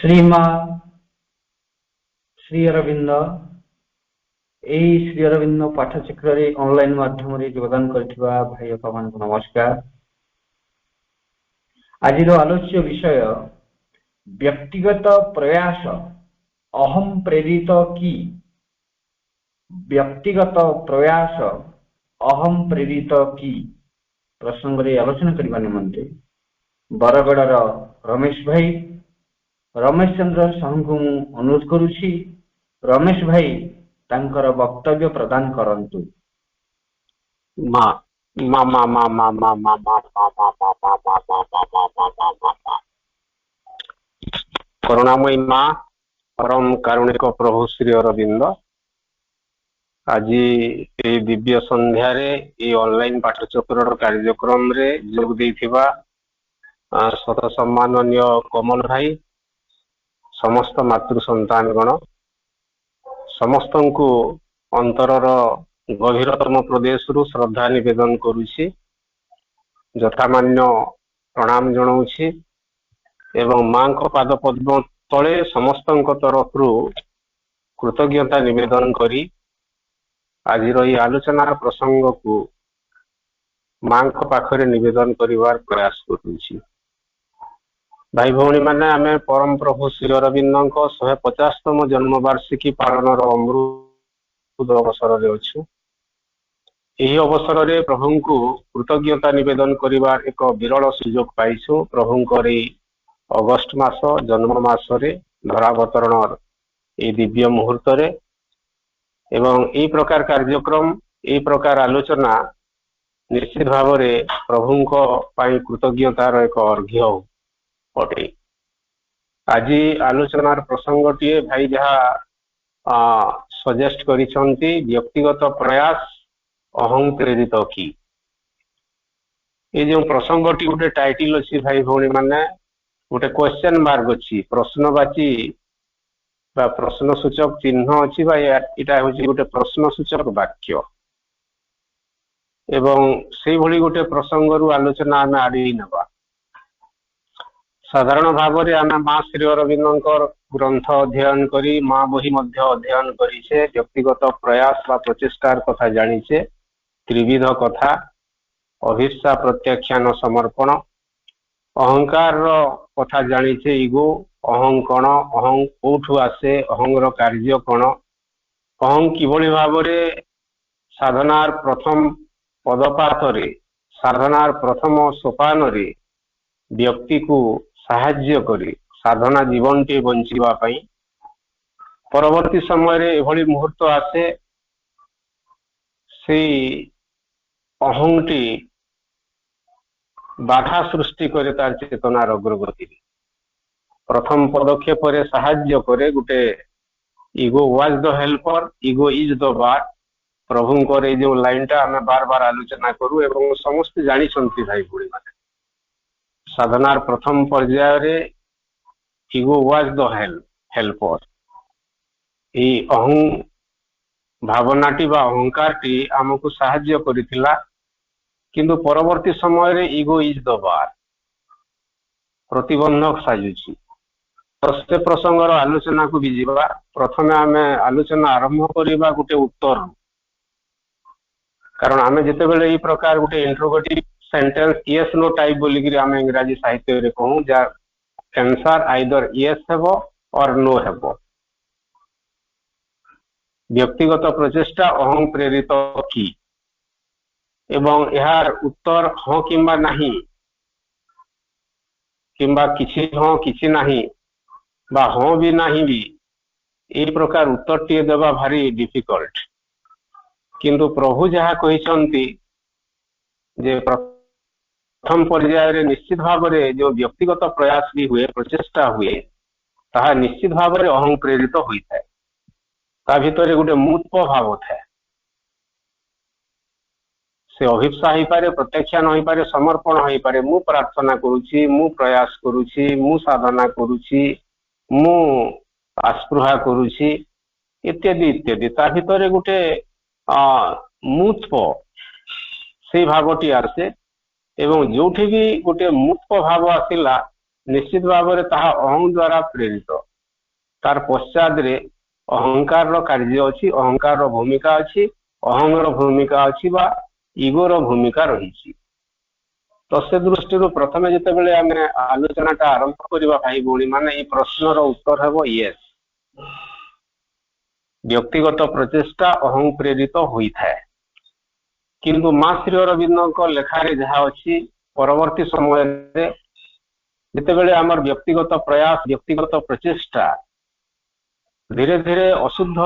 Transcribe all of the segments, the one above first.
श्रीमा Shri Arvind Shri Arvind पाठचक्र online माध्यम योगदान करथिबा भाई बाबा को नमस्कार। आज आलोच्य विषय व्यक्तिगत प्रयास अहम प्रेरित की। व्यक्तिगत प्रयास अहम प्रेरित की प्रसंग रे आलोचना करबा निमंते बरगड़र रमेश भाई रमेश चंद्र साहू को अनुरोध करुछि। रमेश भाई तांकर वक्तव्य प्रदान करंतु। करुणामयी माँ परम कारुणिक प्रभु श्री अरविंद आज ये दिव्य संध्या रे ये ऑनलाइन पाठचक्र कार्यक्रम रे जोग देथिबा सत सम्माननीय कमल भाई समस्त मातृ संतान गण समस्त को अंतरर गभीरतम प्रदेश रु श्रद्धा निवेदन करुछि, यथामान्य प्रणाम जनाऊछि एवं मां को पाद पद्म तले समस्त तरफ कृतज्ञता निवेदन करी आज ये आलोचनार प्रसंग को मां को पाखरे निवेदन करिवार प्रयास करुछि। भाई भौणी माने आमे परम प्रभु श्री अरविंद 150तम जन्म वार्षिकी पालन अमृत अवसर रे अछु। यही अवसर रे प्रभु को कृतज्ञता निवेदन करिवार एक विरल सुयोग पाइछु। प्रभु अगस्ट मास जन्म मास रे धरावतरण ये दिव्य मुहूर्त रे एवं ई प्रकार कार्यक्रम ई प्रकार आलोचना निश्चित भाव रे प्रभु कृतज्ञतार एक अर्घ्य अटे। आज आलोचनार प्रसंगटी भाई जहाँ सजेस्ट करिसंती व्यक्तिगत प्रयास अहं प्रेरित की। ये जो प्रसंगटी गोटे टाइटल अच्छी भाई भौणी माने गोटे क्वेश्चन मार्क अच्छी प्रश्नवाची बा प्रश्नसूचक चिन्ह अच्छी बा इटा होची गोटे प्रश्नसूचक वाक्य एवं से भली गोटे प्रसंग रु आलोचना आमे आड़ी नबा। साधारण भाव में आम माँ श्री अरविंद ग्रंथ अध्ययन करी माँ बही मध्य अध्ययन करीछे। व्यक्तिगत प्रयास बा प्रचेष्टार कथा जानीचे, त्रिविध कथा अभिप्सा प्रत्याख्यान समर्पण अहंकार कथा जानीचे, इगो अहं कण अहं कोठु आसे अहंर कार्य कण अहं किभली भाव में साधनार प्रथम पदपात रे साधनार प्रथम सोपान रे व्यक्ति को साहाय्य करी साधना जीवन टे बंचिबा पई परवर्ती समय रे एभली मुहूर्त आसे से अहंटी बाधा सृष्टि करे तार चेतनार अग्रगति। प्रथम पदक्षेप रे साहाय्य करे गोटे ego was the helper ego is the bar. प्रभु को जो लाइनटा आम बार बार आलोचना करू एवं समस्त जानी भाई बुढ़ी माने साधनार प्रथम पर्याय रे इगो वाज द हेल्पर। ये अहं भावनाटी बा अहंकारटी आमको साहाय्य करिथिला, किंतु परवर्ती समय रे इगो इज द बार प्रतिबंधक साजुची। तो से प्रसंगर आलोचना को भी जीवा। प्रथमे आमे आलोचना आरंभ करिबा गोटे उत्तर, कारण आमे जेतेबेले ई प्रकार गोटे interrogative sentence yes no type बोलिकी आमे इंग्राजी साहित्य रे कहूँ जा आंसर आइदर यस हेबो और नो हेबो। व्यक्तिगत प्रचेष्टा अहं प्रेरित की एवं यार उत्तर हाँ किंबा नहीं किंबा किछि हाँ किछि नहीं बा हाँ भी नहीं भी ए प्रकार उत्तर टी देवा भारी डिफिकल्ट। किंतु प्रभु जहाँ कहिसंती जे प्रथम पर्याय रे निश्चित भाव में जो व्यक्तिगत प्रयास भी हुए प्रचेष्टा हुए ताहा निश्चित भाव में अहं प्रेरित होता है। ता भितर गोटे मूर्ख भाव थाए, से अभिप्सा हो पारे प्रत्याख्यान हो पारे समर्पण हो पारे। मु प्रार्थना करुछि मु प्रयास करुछि मु साधना करुछि मु आस्पृहा करुछि इत्यादि इत्यादि। ता भितर गोटे मूर्ख से भावटी आसे एवं जोठी भी गोटे मूर्ख भाव आसिला निश्चित भाव में ताहा अहं द्वारा प्रेरित तार पश्चात रे अहंकार रो कार्य अछि अहंकार रो भूमिका अछि अहं रो भूमिका अछि बा ईगो रो भूमिका रही तो से दृष्टि प्रथम जिते आम आलोचना आरंभ करवा भाई भौणी माने ये प्रश्नर उत्तर हेबो यस व्यक्तिगत प्रचेष्टा अहं प्रेरित होइथाय किंतु मां श्री अरविंद लेखारे जहाँ अच्छी परवर्ती समय जिते आमर व्यक्तिगत प्रयास व्यक्तिगत प्रचेष्टा धीरे धीरे अशुद्ध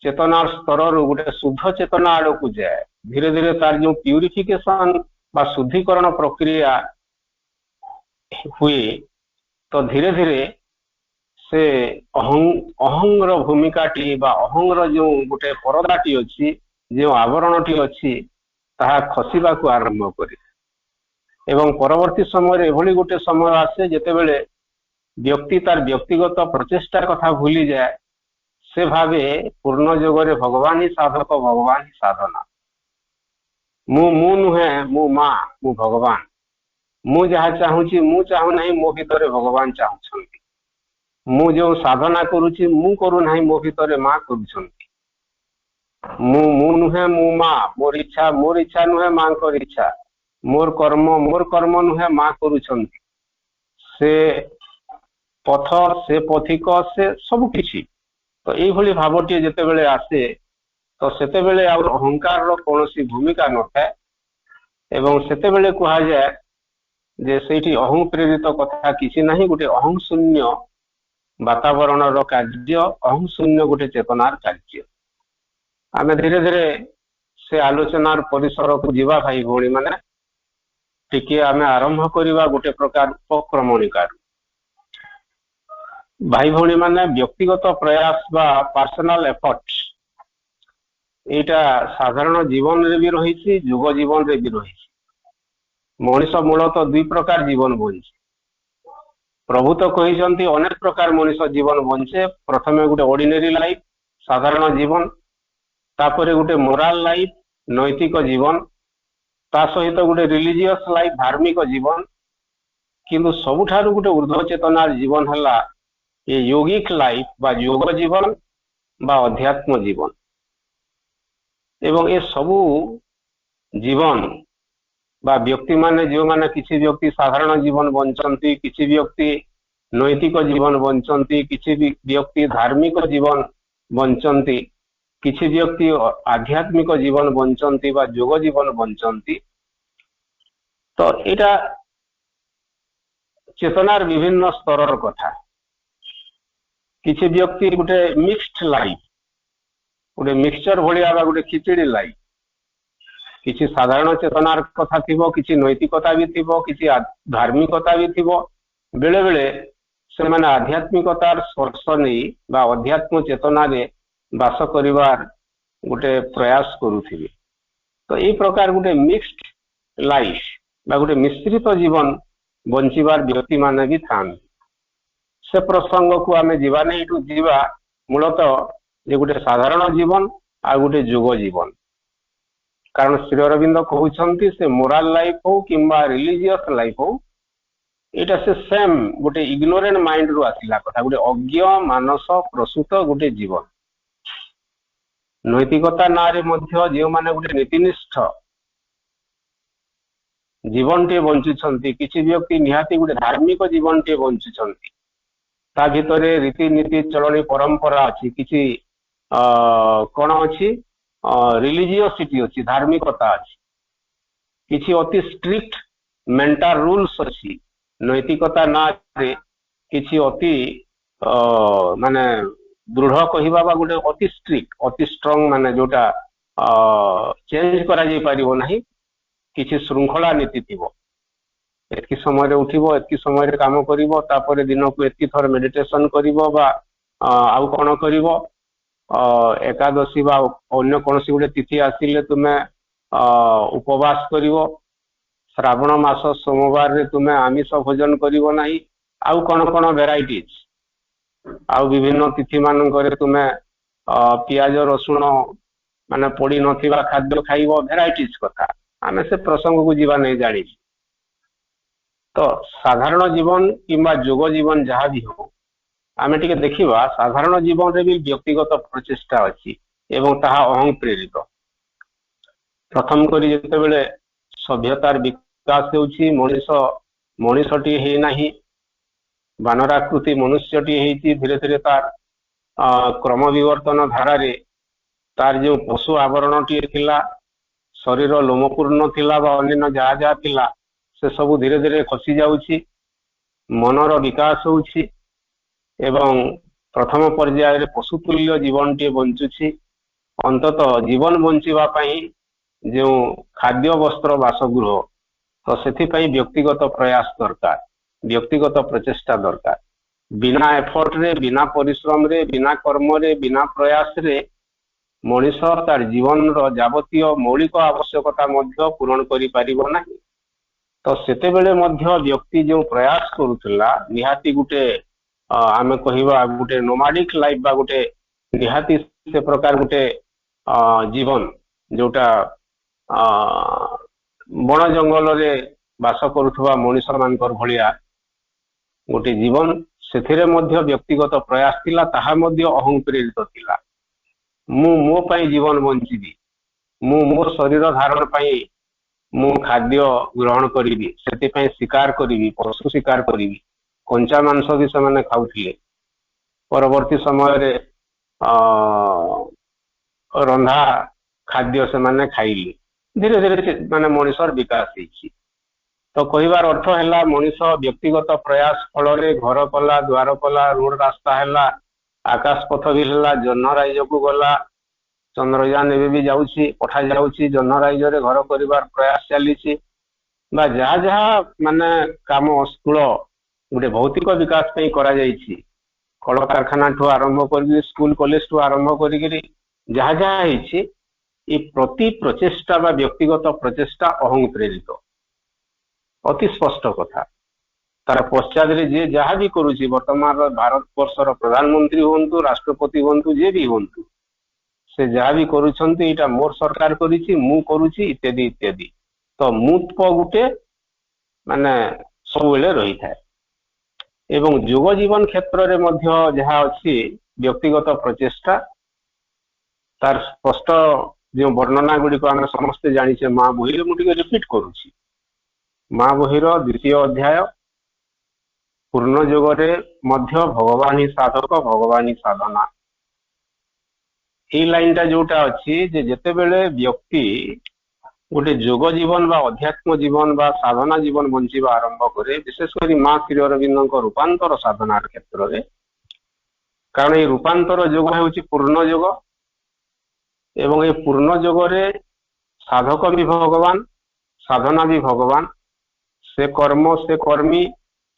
चेतनार स्तर गोटे शुद्ध चेतना आड़ को जाए धीरे धीरे तार जो प्यूरिफिकेशन बा शुद्धिकरण प्रक्रिया हुए तो धीरे धीरे से अहंग भूमिका टी बा अहंग जो गोटे परदाटी अच्छी जो आवरण टी अच्छी ताहा खसिबा को आरंभ करे एवं परवर्ती समय एभली गोटे समय आसे जेतेबेले व्यक्ति तार व्यक्तिगत प्रचेष्टा कथा भूली जाए से भावे पूर्ण जगरे भगवान ही साधक भगवान ही साधना मु नुहे मु माँ मु भगवान मु जहाँ चाहूँगी मु चाहू नहीं मो भितर भगवान चाहूँगी मु जो साधना करुच्ची मु करू नहीं मो भितर माँ करुछंती मु नुहे मु माँ मोर इच्छा नुहे माँ कर इच्छा मोर कर्म नुहे माँ करुछंती से पथ से पथिक से सब किछि तो ये भावटी जितेबले आसे तो सेतेबेले आ अहंकार रो कौनसी भूमिका न थाए एवं सेतेबेले कहा जाए जे सेठी अहं प्रेरित कथा किसी नहीं गोटे अहं शून्य वातावरण रो कार्य अहं शून्य गोटे चेतनार कार्य आमे धीरे धीरे से आलोचनार परिसर को जीवा भाई भौणी माने टिके आमे आरंभ करिवा गोटे प्रकार उपक्रमणिका भाई भौणी माने व्यक्तिगत प्रयास बा पर्सनल एफर्ट्स एटा साधारण जीवन रे भी रही युग जीवन रे भी रही मनीष मूलतः दुई प्रकार जीवन बंचे प्रभु तो कहते अनेक प्रकार मनीष जीवन बंचे प्रथम गोटे ऑर्डिनरी लाइफ साधारण जीवन तापर गोटे मोराल लाइफ नैतिक जीवन ता सहित गोटे रिलीजियस लाइफ धार्मिक जीवन किंतु सबुठारु गोटे ऊर्ध्व चेतनार जीवन हला ये योगिक लाइफ बा योग जीवन बा अध्यात्म जीवन एवं ये सबू जीवन बा व्यक्ति माने जो माने किसी व्यक्ति साधारण जीवन बंचंती किसी व्यक्ति नैतिक जीवन बंचंती किसी व्यक्ति धार्मिक जीवन बंचंती किसी व्यक्ति आध्यात्मिक जीवन बंचंती बा योग जीवन बंचंती तो एटा चेतनार विभिन्न स्तर कथा किसी व्यक्ति गोटे मिक्स्ड लाइफ गोटे मिक्सचर भाया गोटे खिचड़ी लाइफ किसी साधारण चेतनार कथा थिबो किसी नैतिकता भी थिबो किसी धार्मिकता भी थिबो बेले बेले से माने आध्यात्मिकतार स्पर्श नहीं बा अध्यात्म चेतना रे बास करिवार गोटे प्रयास करुथिबे तो ये प्रकार गोटे मिक्स्ड लाइफ बा गोटे मिश्रित जीवन बंचिबार व्यक्ति माने भी थान से प्रसंग को आमे जीवा नहीं टू जीवा मूलतः जे गोटे साधारण जीवन आ गोटे युग जीवन कारण श्री अरविंद कहउछंती से मोराल लाइफ हो किंबा रिलीजियस लाइफ हो एटा से सेम गोटे इग्नोरेंट माइंड रु आसिला कथा गोटे अज्ञ मानस प्रसूत गोटे जीवन नैतिकता नारे मध्य जो माने गोटे नीतिनिष्ठ जीवन टे बंचुछंती किसी व्यक्ति निहाती गोटे धार्मिक जीवन टे बंचुछंती ता भितरे रीतिनीति चलनी परंपरा अच्छी किसी कौन अच्छी रिलीजियसिटी अच्छी धार्मिकता अच्छी किसी अति स्ट्रिक्ट मेंटल रूल्स अच्छी नैतिकता ना किसी अति माने दृढ़ कहवा बा गोटे अति स्ट्रिक्ट अति स्ट्रंग माने जोटा चेंज करा जाई परिबो नाही किसी श्रृंखला नीति थिबो एतकी समय रे उठिबो एतकी समय रे काम करिवो तापरे दिन को एतकी थर मेडिटेशन करिवो बा आउ कोन करिवो एकादशी बा अन्य कोनसी गोटे तिथि आसिले तुमे उपवास करिवो श्रावण मास सोमवार रे तुमे आमिष भोजन करिवो नाही आउ कोन कोन वेराइटीज आउ विभिन्न तिथि मानकर तुमे पियाज रसुण माने पड़ी नथिबा खाद्य खाइबो वेराइटीज कथा आमे से प्रसंग को जीवा नहीं जानी तो साधारण जीवन किंबा जोग जीवन जहाँ भी हो आमे टिके देखिबा साधारण जीवन रे भी व्यक्तिगत प्रचेष्टा अछि एवं ताहा अहं प्रेरित प्रथम करी जेतेबेले सभ्यतार विकास हेउछि मनीषटी हे नाही बानराकृति मनुष्यटी हेछि धीरे धीरे तार क्रम विवर्तन धारा रे तार जो पशु आवरणटी थिला शरीर लोमपूर्ण थिला बा अन्य जहाँ जहाँ थिला से सब धीरे धीरे खसी जाउछि मनर विकास होउछि एवं प्रथम पर्याय रे पशुतुल्य जीवन टी बंचुछि अंततः जीवन बंचिबा पई जो खाद्य वस्त्र बासगृह तो सेथिपाई व्यक्तिगत प्रयास दरकार व्यक्तिगत प्रचेष्टा दरकार बिना एफर्ट रे बिना परिश्रम रे बिना कर्म रे बिना प्रयास रे मनीष तार जीवन रो जावतीय मौलिक आवश्यकता मध्य पूरण करि पारिबो नाही तो सेतेबेले मध्य व्यक्ति जो प्रयास करूथला निहाती गुटे आमे कहिबा गुटे नोमाडिक लाइफ बा गुटे निहाती से प्रकार गुटे जीवन जोटा बण जंगल रे बास करुथबा मनीष मानकर भलिया गोटे जीवन सेथिरे मध्य व्यक्तिगत प्रयास थिला ताहा मध्य अहं प्रेरित थिला मु मो पई जीवन बंचिबी मु मोर शरीर धारण पई मु खाद्य ग्रहण करिबी सेति पई शिकार करिबी पशु शिकार करिबी कंचा मांस भी से खाऊथिले परवर्ती समय रे रंधा खाद्य से माने खाइले धीरे धीरे माने मनुष्यर विकास होइछि तो कहिबार अर्थ हैला मनुष्य व्यक्तिगत प्रयास फल रे घर कला द्वार कला रोड रास्ता हैला आकाश पथ भी हैला जन्म राज्य को गला चंद्रयान एबे भी जाउछि पठा जाउछि जन्म राज्य रे घर करिवार प्रयास चलीछि बा जहाँ जहाँ माने काम स्थूल गोटे भौतिक विकास पे करा जाइछि कल कारखाना ठू आरंभ कर स्कूल कॉलेज ठू आरंभ करी जहाँ जहाँ होइछि ये प्रति प्रचेष्टा बा व्यक्तिगत प्रचेष्टा अहं प्रेरित अति स्पष्ट कथा तार पश्चात जे जहाँ भी करुछि वर्तमान भारत वर्षर प्रधानमंत्री होंतु राष्ट्रपति होंतु जे भी होंतु से जहाँ भी करुछंती इटा मोर सरकार करिछि मु करुछि इत्यादि इत्यादि तो मुत्व गुटे माने सब बेले रही थाए एवं जोग जीवन क्षेत्र रे मध्य जहाँ अच्छी व्यक्तिगत प्रचेष्टा तार स्पष्ट जो वर्णना गुड़ी को आम समस्ते जानिछे माँ बही मुझे रिपीट करुछि माँ बहीर द्वितीय अध्याय पूर्ण जोगरे मध्य भगवान ही साधक भगवान ही साधना ये लाइन टा जोटा अच्छी जेते बेले व्यक्ति गोटे जोग जीवन बा अध्यात्म जीवन बा साधना जीवन बंचिबा आरंभ करे विशेषकर माँ श्री अरविंद रूपांतर साधना क्षेत्र में कारण ये रूपांतर जोग है पूर्ण जोग एवं ये पूर्ण जोगरे साधक भी भगवान साधना भी भगवान से कर्म से कर्मी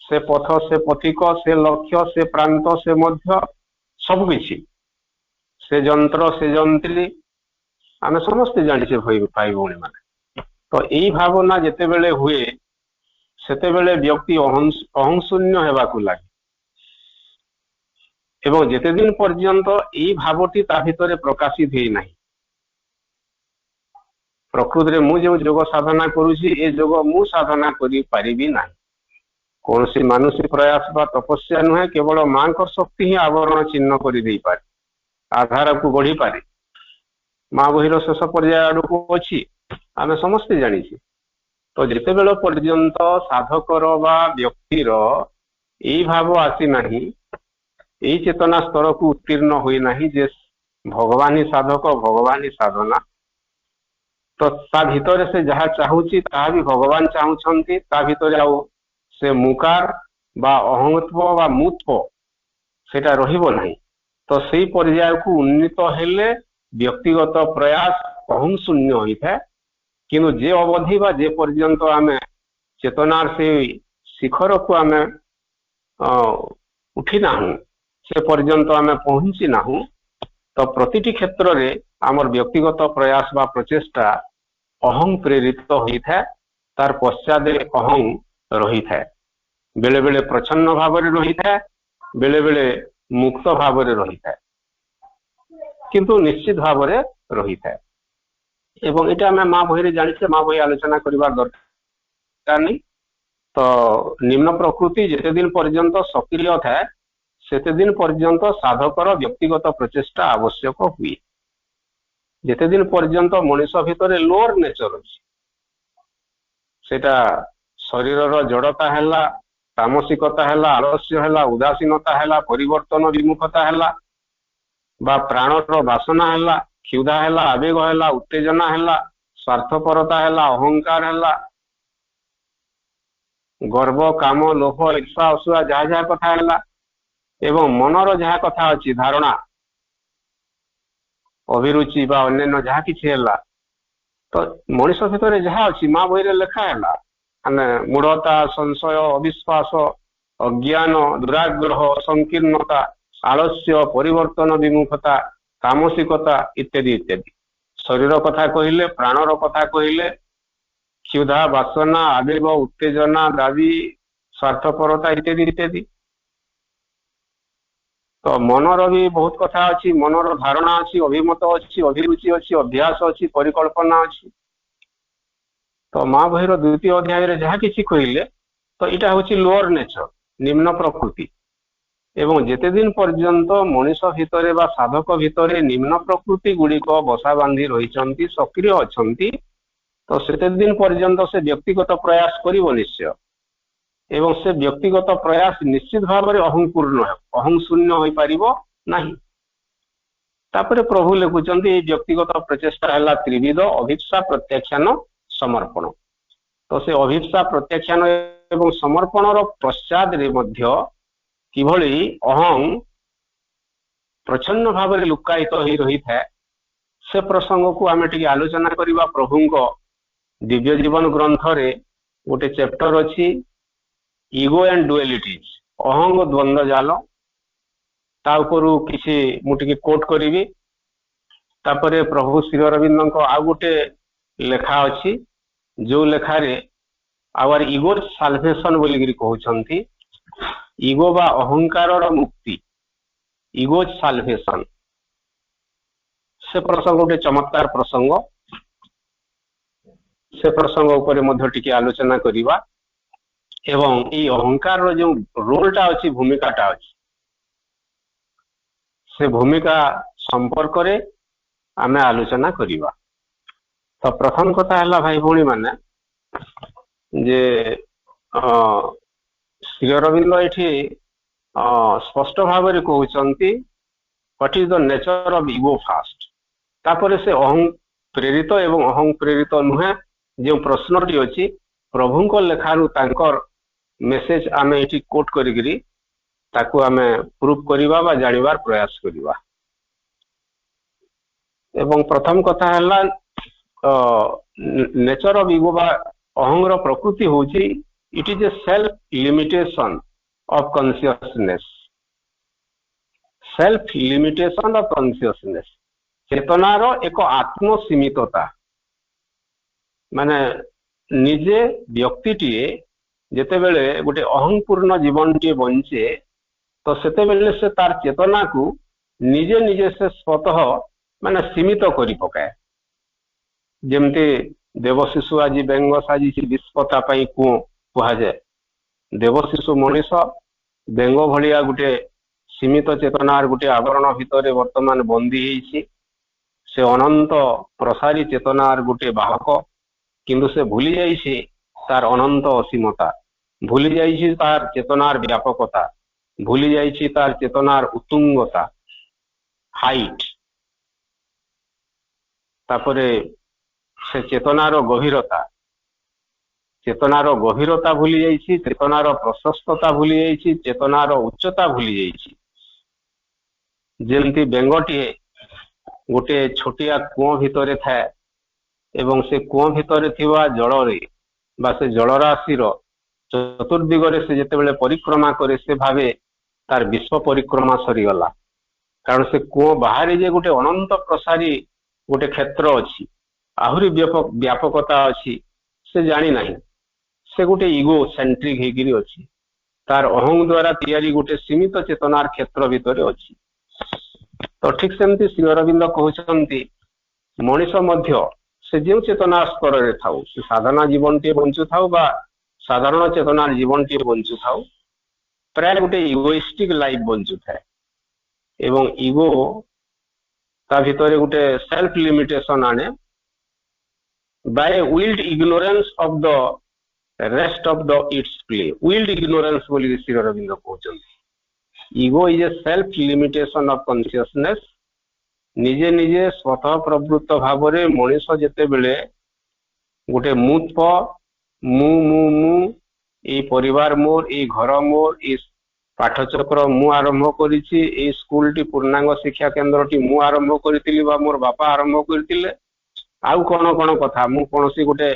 से पथ से पथिक से लक्ष्य से प्रांत से मध्य सबकि से जंत्र से जंत्री आम समस्ते जानी भाई भौणी माने तो यही भावना जिते बेले हुए सेते बेले व्यक्ति अहंशून्य हेबाकु लागे एवं जेते दिन पर्यंत यही भावटी ता भितरे प्रकाशित हे नाही प्रकृति रे मु जो जोग साधना करूची ए जोग मु साधना करि पारिबी नाही कौन सी मानसिक प्रयास बा तपस्या नुहे केवल मां को शक्ति ही आवरण चिन्ह कर दे पारे आधार को गढ़ी पारे माँ बहीर शेष पर्याय आड़क अच्छी आम समस्ते जानी तो जिते बेल पर्यंत साधकर बा व्यक्तिर यही भाव आसी नाही यही चेतना स्तर को उत्तीर्ण हुई नाही जे भगवान ही साधक भगवान ही साधना तो ता भितर से जहाँ चाहूची ता भी भगवान चाहूछंती ता भितर आउ से मुकार बा अहंत्व बा मुत्व सेटा रहिबो नाही तो सही पर्याय को उन्नीत हेले व्यक्तिगत प्रयास अहं शून्य होता है किंतु जे अवधि बा जे पर्यंत आमे चेतनार से शिखर को आमे उठी नाहु से पर्यंत आमे पहुंची नाहु तो प्रतिटी क्षेत्र रे आमर व्यक्तिगत प्रयास बा प्रचेष्टा अहं प्रेरित होता है तार पश्चात अहं रही था बेले बेले प्रच्छन्न भाव रही था बेले बेले मुक्त भाव रही था किंतु निश्चित भाव रही था एवं इटा आम माँ बही जानी माँ बही आलोचना करने दरकार नहीं तो निम्न प्रकृति जेते दिन पर्यंत सक्रिय थाए सेते दिन पर्यंत साधकर व्यक्तिगत प्रचेष्टा आवश्यक हुए। जेते दिन पर्यंत मनीष भितर लोअर नेचर अछि सेटा शरीर जड़ता है, तामसिकता है, आलस्य है, उदासीनता है, परिवर्तन विमुखता है, बा प्राणर बासना है, क्षुधा है, आवेग है, उत्तेजना है, स्वार्थपरता है, अहंकार है, गर्व काम लोभ ईर्षा असूया जहाँ जहाँ कथा है एवं मनर जहाँ कथा अच्छी धारणा अभिरुचि बा अन्य जहाँ किसी है तो मनीष भितर जहाँ अच्छी माँ बही लेखा है माने मूढ़ता संशय अविश्वास अज्ञान दुराग्रह संकीर्णता आलस्य परिवर्तन विमुखता तामसिकता इत्यादि इत्यादि। शरीर कथा कहले प्राणर कथा कहले क्षुधा वासना आवेग उत्तेजना दाबी स्वार्थपरता इत्यादि इत्यादि। तो मनर भी बहुत कथा अच्छी, मनर धारणा अच्छी, अभिमत अच्छी, अभिरुचि अच्छी, अभ्यास अच्छी, परिकल्पना अच्छी। तो माँ बही द्वितीय अध्याय जहाँ किसी कहले तो यहाँ हूँ लोअर नेचर निम्न प्रकृति एवं जेते दिन पर्यंत मनीष भितर बा साधक भितर निम्न प्रकृति गुड़िक बसा बांधी रही सक्रिय अच्छा तो सेते दिन पर्यंत से व्यक्तिगत प्रयास करिवो निश्चय एवं से व्यक्तिगत प्रयास निश्चित भाव में अहंपूर्ण अहं शून्य हो पारिबो नाही। तापरे प्रभु लिखुचंती व्यक्तिगत प्रचेष्टा है त्रिविध अभिप्सा प्रत्याख्यान समर्पण। तो से अभिप्सा प्रत्याख्यान एवं समर्पण पश्चात रे मध्य किभली अहं प्रच्छन्न भाव में लुकायित हो रही था से प्रसंग को आम टी आलोचना करवा। प्रभु दिव्य जीवन ग्रंथ रे गोटे चैप्टर अच्छी इगो एंड डुअलिटीज अहंग द्वंद्व जाल ता उपरू किसी मुझे कोट करी। तापरे प्रभु श्री अरविंद आउ गोटे लेखा अच्छी जो लेखारे आवर इगो साल्वेशन बोलिकी कहते इगो बा अहंकार मुक्ति इगो साल्वेशन से प्रसंग गोटे चमत्कार प्रसंग से प्रसंग उपरे मध्य टिके आलोचना करिवा एवं ये अहंकार रो जो रोलटा अच्छी भूमिकाटा अच्छी से भूमिका संपर्क रे आमे आलोचना करिवा। तो प्रथम कथा है भाई भौणी माने जे श्री अरविंद ये स्पष्ट भाव में कहते what is the nature of ego fast तापर से अहं प्रेरित एवं अहं प्रेरित नुहे जो प्रश्नटी अच्छी प्रभु लेखारू तांकर मेसेज आमे एठी कोट करिगिरी ताकू आमे प्रूफ करिवा बा जानिबार प्रयास करिवा। एवं प्रथम कथा है नेचर ऑफ इगो बा अहंगर प्रकृति होची it is a self limitation of consciousness. Self limitation of consciousness चेतनार एक आत्म सीमितता माने निजे व्यक्तिटीए जेतेबेले गोटे अहंपूर्ण जीवन टी बंचे तो सेतेबेले से तार चेतना को निजे निजे से स्वतः माने सीमित करी पकाए। जेमती देवशिशु आज बेंग साजी विस्पता कु कहुए देवशिशु मनीष बेंग भलिया गोटे सीमित चेतनार गोटे आवरण भितर वर्तमान बंदी होइछि। से अनंत प्रसारी चेतनार गोटे बाहक किंतु से भूली जाइछि तार अनंत असीमता, भूली जाइछि तार चेतनार व्यापकता, भूली जाइछि तार चेतनार उत्तुंगता हाइट। तापरे से चेतनार गभीरता भूली जाइछि, चेतनार प्रशस्तता भूली जाइछि, चेतनार उच्चता भूली जाइछि। जेमती बेंगटीए गोटे छोटिया कुओं भितर थाए एवं से कुओं भितर थिवा जलरे बा से जलराशि चतुर्दिगरे से जेतेबेले परिक्रमा करे से भावे तार विश्व परिक्रमा सरीगला। कारण से कुओं बाहर जे गोटे अनंत प्रसारी गोटे क्षेत्र अच्छी आहुरी व्यापकता अच्छी से जानी नहीं। से गोटे इगो सेंट्रिक हेगिरी अच्छी तार अहंग द्वारा तैयारी गोटे सीमित चेतनार क्षेत्र भितर अच्छी। तो ठीक सेमती श्री अरविंद कहते मनीष मध्य से जो चेतना स्तर रे थाउ से साधना जीवन टे बंचु थाउ बा साधारण चेतनार जीवन टी बंचु थाउ प्राय गोटे इगोइस्टिक लाइफ बंचु थाए एवं इगो ता भितर गोटे सेल्फ लिमिटेशन आने by wild ignorance of the rest of the its play wild ignorance बोली श्री अरविंद कहउछन ego is a self limitation of consciousness निजे निजे स्वतः प्रवृत्त भाव रे मनीष जेते बेले गोटे मुत्व मु मु मु ए परिवार मोर ए घर मोर ए पाठचक्र मु आरंभ करिछि ए स्कूल टी पूर्णांग शिक्षा केंद्र टी मु आरंभ करितिली बा मोर बापा आरंभ करितिले आउ कोन कथा मु कोनसी गोटे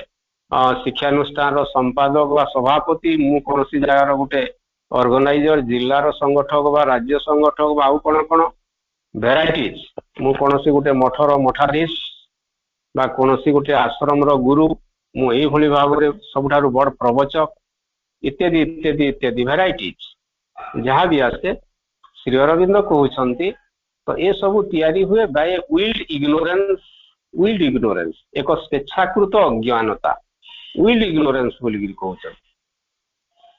शिक्षानुष्ठान रो संपादक बा सभापति मु कोनसी जगार गोटे ऑर्गेनाइजर जिल्लार संगठक बा राज्य संगठक बा आउ कोन भेराइटीज मु कोनसी गोटे मठर मठाधीश बा कोनसी गोटे आश्रम रो गुरु मु एई भली भाव रे सबठारु बड़ प्रवचक इत्यादि इत्यादि इत्यादि भेराइटीज जहाँ भी आसे श्री अरविंद कहउछंती तो ए सब तैयारी हुए बाय विल्ड इग्नोरेंस एक स्वेच्छाकृत अज्ञानता विल्ड इग्नोरेंस बोली कहउछन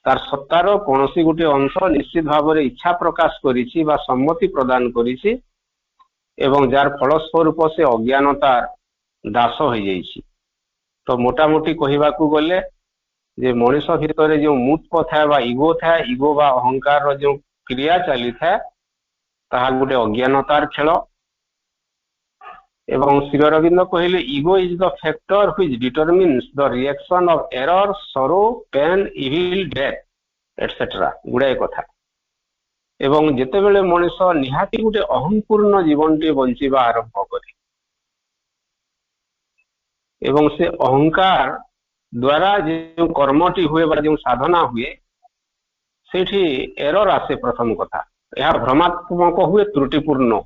तार सत्तार कोनसी गोटे अंश निश्चित भाव रे इच्छा प्रकाश करिछि बा सम्मति प्रदान करिछि एवं जार फलस्वरूप से अज्ञानतार दास हो जाइछि तो मोटामोटी कहबाकू गले जे मनीष भितर जो मुत्व था बा इगो बा अहंकार रो जो क्रिया चली था ताहा गोटे अज्ञानतार खेल एवं श्री अरविंद कहले इगो is the factor which determines the reaction of error सरो पेन इविल डेथ एटसेट्रा गुड़ाए कथा एवं जेते बेले मनीष निहाती गोटे अहंपूर्ण जीवन टी बंचिबा आरंभ करे एवं से अहंकार द्वारा जो कर्मटी हुए बा जो साधना हुए सेठी एरर आसे प्रथम कथा यह भ्रमात्मक हुए त्रुटिपूर्ण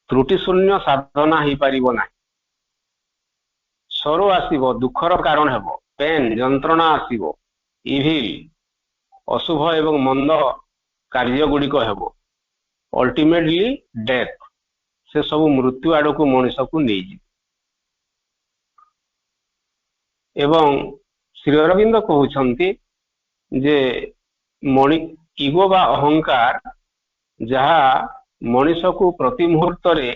त्रुटि शून्य साधना ही पारिबो ना सरो आसीबो दुखर कारण हेबो पेन यंत्रणा आसीबो इविल अशुभ एवं मंद कार्य गुड़िक हेबो अल्टीमेटली डेथ से सब मृत्यु आड़ को मनीष को नहीं एवं श्री अरविंद कहउछंती जे इगो बा अहंकार जहा मनीष को प्रति मुहूर्त रे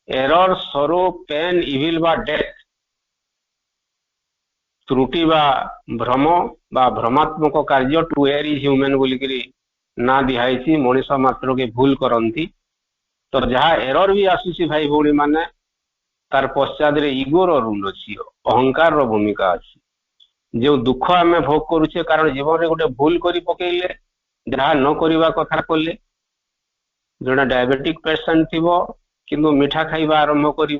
एरर सरो पेन इविल बा डेथ त्रुटि बा भ्रम बा भ्रमात्मक कार्य टू एयर इज ह्यूमन बोलिकी ना दिहाई मनीष मात्र के भूल करती तो जहाँ एरर भी आसूसी भाई भौणी माने तार पश्चात इगोर रूल अच्छी अहंकार भूमिका अच्छी जो दुख आम भोग करुचे कारण जीवन में गोटे भूल कर पकईले जहाँ न करवा कथा कले जड़े डायबेटिक पेसेंट थी किंतु मीठा खाइबा आरंभ कर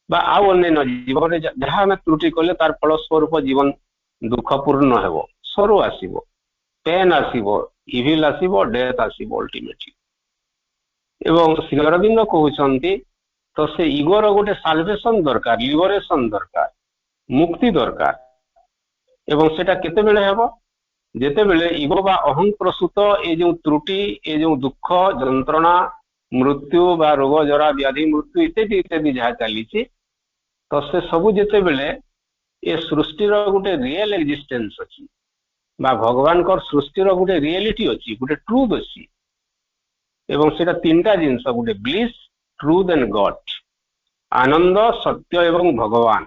जीवन में जहाँ आम त्रुटि कले तार फलस्वरूप जीवन दुखपूर्ण हेबो सरो आसीबो पेन आसीबो इविल आसीबो डेथ आसीबो अल्टीमेटली एवं श्री अरविंद कहउछंती तो से इगोर गोटे साल्वेशन दरकार लिबरेशन दरकार मुक्ति दरकार एवं सेटा केते बेले हेबो जेते बेले इगो बा अहं प्रसूत ए जो त्रुटि ए जो दुख यंत्रणा मृत्यु बा रोग जरा व्याधि मृत्यु इत्यादि इत्यादि जहाँ चली तो से सबू जेते बेले ए सृष्टिर गोटे रियल एक्जिस्टेंस अछि बा भगवान कर सृष्टिर गोटे रियलिटी अछि गोटे ट्रूथ अछि एवं सेटा तीनटा जिंस गोटे ब्लिस ट्रूथ एंड गॉड आनंद सत्य एवं भगवान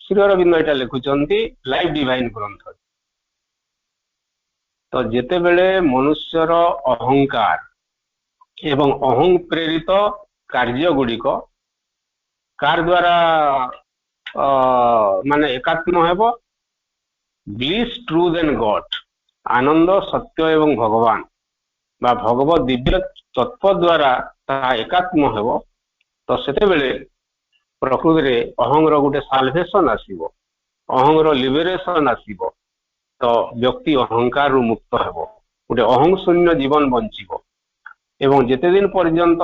श्री अरविंद एटा लिखुचंती लाइफ डिवाइन ग्रंथ तो जेते बेले मनुष्यर अहंकार एवं अहं प्रेरित कार्य गुड़िक कार द्वारा माने एकात्म हेबो ब्लिस ट्रूथ एंड गॉड आनंद सत्य एवं भगवान बा भगवत दिव्य तत्व द्वारा ता एकात्म हेबो तो सेते बेले प्रकृति रे अहंगर गोटे साल्वेशन आसीबो अहंगर लिबरेशन आसीबो तो व्यक्ति अहंकार रु मुक्त हेबो गोटे अहं शून्य जीवन बंचिबो एवं जेते दिन पर्यंत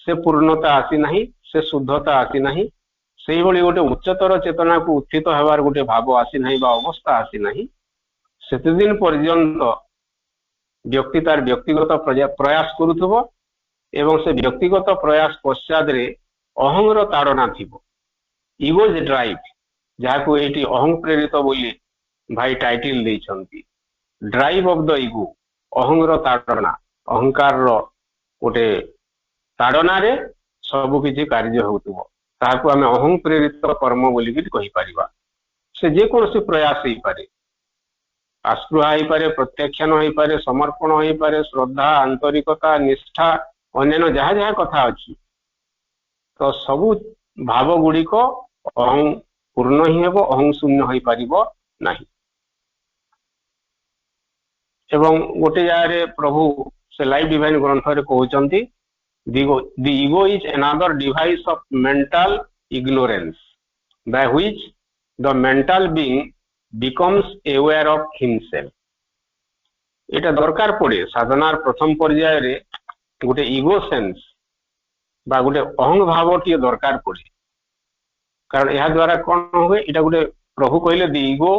से पूर्णता आसी नाही से शुद्धता आसी नाही सेही भली गोटे उच्चतर चेतना को उत्थित हेबार गोटे भाव आसी नाही बा अवस्था आसी नाही सेते दिन पर्यंत व्यक्ति तार व्यक्तिगत प्रयास करुथबो एवं से व्यक्तिगत प्रयास पश्चात रे अहंगर ताड़ना थिबो इगो इज ड्राइव जहाँ को एटी अहं प्रेरित बोली भाई टाइटल देइछंती ड्राइव ऑफ द इगो अहंगर ताड़ना अहंकार गोटे ताड़ना रे सब किसी कार्य होतुबो ताहाकु आमे अहं प्रेरित कर्म बोली कि कहि परिबा से जे कोनोसी प्रयास ही पारे आस्पृहा ही पारे प्रत्याख्यान ही पारे समर्पण ही पारे श्रद्धा आंतरिकता निष्ठा अन्य जहाँ जहाँ कथा अच्छी तो सबु भाव गुड़िक अहं पूर्ण ही हेबो अहं शून्य हो पारिबो नाही एवं गोटे जगह प्रभु से लाइव डिवाइन ग्रंथ रे कहउचंती the ego is another device of mental ignorance by which the mental being becomes aware of himself एटा दरकार पड़े साधनार प्रथम पर्याय रे गोटे इगो सेंस बा गोटे अहंग भाव टी दरकार पड़े कारण यह द्वारा कौन हुए इटा गोटे प्रभु कहले the ego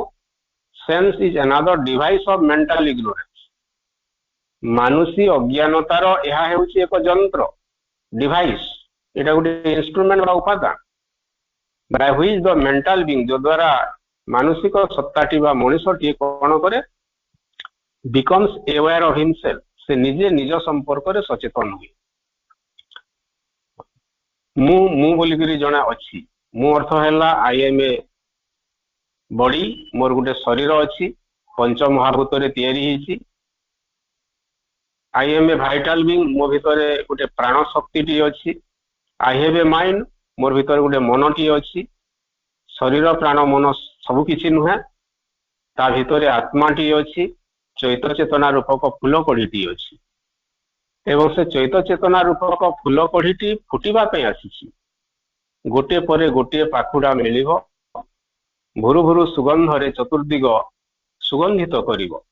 sense is another device of mental ignorance मानुषी अज्ञानतार यह हेउची एक जंत्र डिवाइस एटा गोटे इंस्ट्रूमेंट बा उपादान by which the mental being जो द्वारा मानसिक सत्ताटी बा मनुष्यटी कौन करे बिकम्स अवेयर ऑफ हिमसेल्फ से निजे निज संपर्क रे सचेतन हुए मु बोली करी जणा अछि मु अर्थ हैला आई एम ए बॉडी मोर गोटे शरीर अछि पंच महाभूत रे तयारी हिची I am a vital being मो भितरे गोटे प्राण शक्ति टी अछि आई हैव ए माइंड मोर भितरे गोटे मन टी अछि शरीर प्राण मन सब किछि नुहे ता भितरे आत्मा टी अछि चैत चेतना रूपक फूल कढ़ीटी अछि एवं से चैत चेतना रूपक फूल कढ़ीटी फुटिबा पई आसीछि गोटे परे गोटे पाखुडा मिलिबो भुरु भुरु सुगंध रे चतुर्दिग सुगंधित करिवो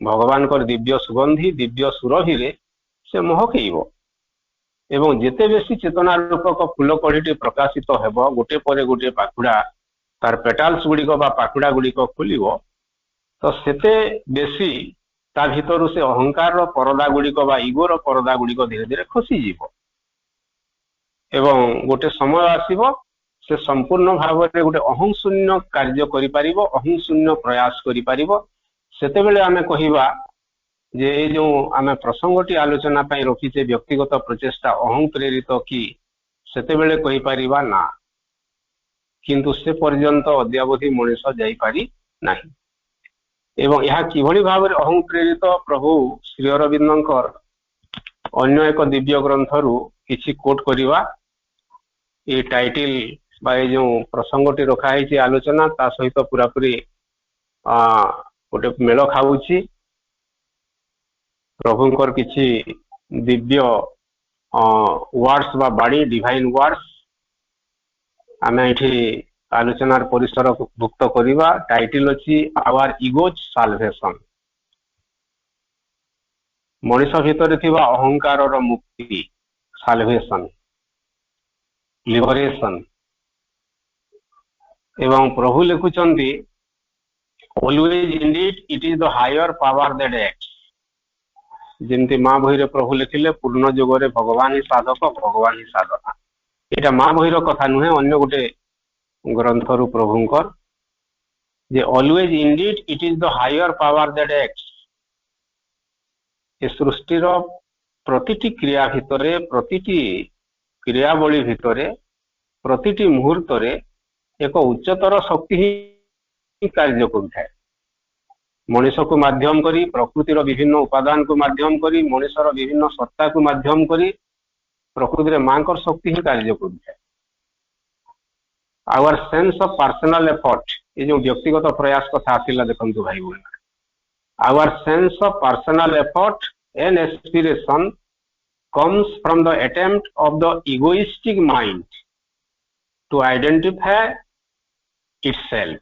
भगवान कर दिव्य सुगंधी दिव्य सुरभि रे से महकेइबो एवं जेते बेसी चेतना रूपक फूल कढ़ीटी प्रकाशित हेबो गोटे परे गोटे पाखुडा तार पेटाल्स गुड़िक बा पाखुडा गुड़िक खोलिबो तो सेते बेसी ता भितरु से अहंकार रो परदा गुड़िक बा इगो रो परदा गुड़िक धीरे धीरे खसी जीवो एवं गोटे समय आसीबो से संपूर्ण भाव रे गोटे अहं शून्य कार्य करि पारिबो अहं शून्य प्रयास करि पारिबो सेते बेले आमे कहिबा जे ए जो आमे प्रसंगटी आलोचना पई रखिचे व्यक्तिगत प्रचेष्टा अहं प्रेरित की सेते बेले कहि पारिबा ना किंतु से पर्यंत अद्यावधि मनुष्य जाई पारि नाही एवं यह किभଳି भाବରେ अहं प्रेरित प्रभु श्री अरविंदंकर अन्य एक दिव्य ग्रंथरु किछि कोट करिवा ए टाइटल बा ए जो प्रसंगटी रखा है आलोचना ता सहित पूरा पूरी गोटे मेल खाऊची प्रभुंकर किछि दिव्य वर्ड्स बा बाणी डिवाइन वर्ड्स आमे एठी आलोचनार परिसर भुक्त करिवा टाइटल अछि आवर इगोज साल्वेशन मनुष्य भितर थिबा अहंकार रो मुक्ति साल्वेशन लिबरेशन एवं प्रभु लिखुचंती always indeed it is the higher power that acts जेमती माँ बही रे प्रभु लिखिले पूर्ण जुगरे भगवान ही साधक भगवान ही साधना एटा माँ बहीर कथा नुहे अन्य गोटे ग्रंथरु प्रभुंकर जे always indeed it is the higher power that acts ए सृष्टिर प्रतिटी क्रिया भितरे प्रतिटी क्रियावली भितरे प्रतिटी मुहूर्त रे एक उच्चतर शक्ति ही कार्य करुଥାଏ मनुष्य को माध्यम करी प्रकृतिर विभिन्न उपादान को माध्यम करी मनुष्यर विभिन्न सत्ता को माध्यम करी प्रकृति रे मांकर शक्ति ही कार्य करुଥାଏ our sense of personal effort ये जो व्यक्तिगत प्रयास कथा आसिला देखंतु भाई बोल our sense of personal effort and aspiration comes from the attempt of the egoistic mind to identify itself